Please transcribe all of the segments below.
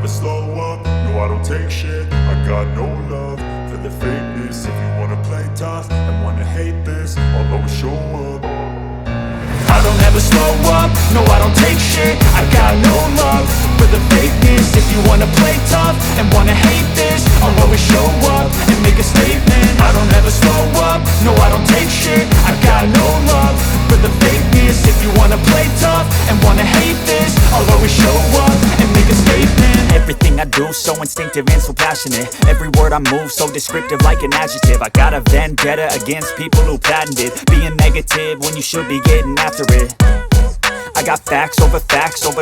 slow up, no I don't take shit. I got no love for the fakeness. If you wanna play tough and wanna hate this, I'll always show up. I don't ever slow up, no I don't take shit. I got no love for the fakeness. If you wanna play tough and wanna hate this, I'll always show up and make a statement. I don't ever slow up, no I don't take shit. I got no love for the fakeness. If you wanna play tough and wanna hate this, I'll always show up and make a statement. Everything I do so instinctive and so passionate. Every word I move so descriptive like an adjective. I got a vendetta against people who patented being negative when you should be getting after it. I got facts over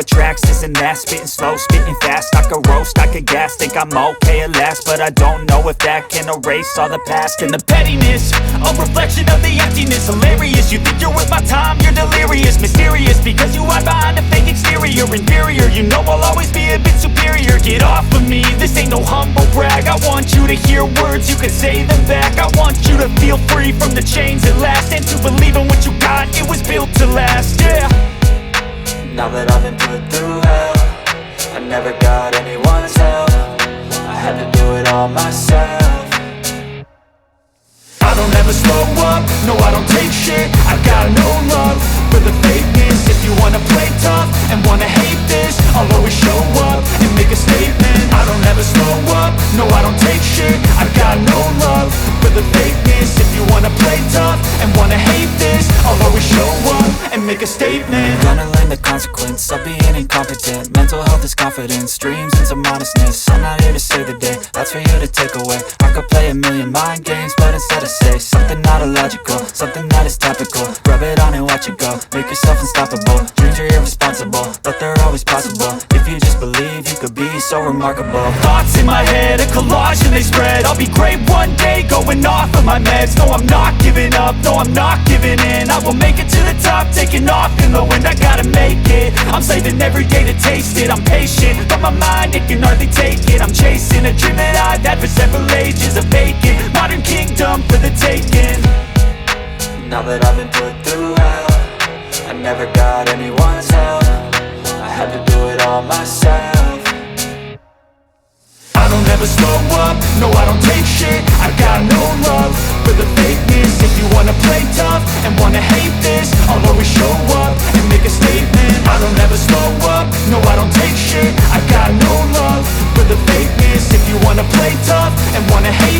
tracks, this and that. Spitting slow, spitting fast, I could roast, I could gas. Think I'm okay at last, but I don't know if that can erase all the past. And the pettiness, a reflection of the emptiness. Hilarious, you think you're worth my time, you're delirious. Mysterious, because you hide behind a fake exterior. Inferior, you know I'll always be a bit superior. Get off of me, this ain't no humble brag. I want you to hear words, you can say them back. I want you to feel free from the chains at last, and to believe in what you got, it was built to last, yeah. Now that I've been put through hell, I never got anyone's help. I had to do it all myself. I don't ever slow up, no I don't take shit. I got no love for the fakeness. If you wanna play tough and wanna hate this, I'll always show up and make a statement. I don't ever slow up, no I don't take shit. I got no love for the fakeness. If you wanna play tough and wanna hate this, I'll always show up and make a statement. Gonna learn the consequence of being incompetent. Mental health is confidence, dreams and some honestness. I'm not here to save the day, that's for you to take away. I could play a million mind games, but instead I say something not illogical, something that is topical. Rub it on and watch it go, make yourself unstoppable. Dreams are irresponsible, but they're always possible. If you just believe, you could be so remarkable. Thoughts in my head, a collage and they spread. I'll be great one day, going off of my meds. No, I'm not giving up, no, I'm not giving in. I will make it to the top, taking off in the wind. I gotta make it, I'm saving every day to taste it. I'm patient, but my mind, it can hardly take it. I'm chasing a dream that I've had for several ages. A vacant, modern kingdom for the taking. Now that I've been put through hell, I never got anyone's help. I had to do it all myself. I don't ever slow up, no I don't take shit. I got no love for the fakeness. If you wanna play tough and wanna hate this, I'll always show up and make a statement. I don't ever slow up, no I don't take shit. I got no love for the fakeness. If you wanna play tough and wanna hate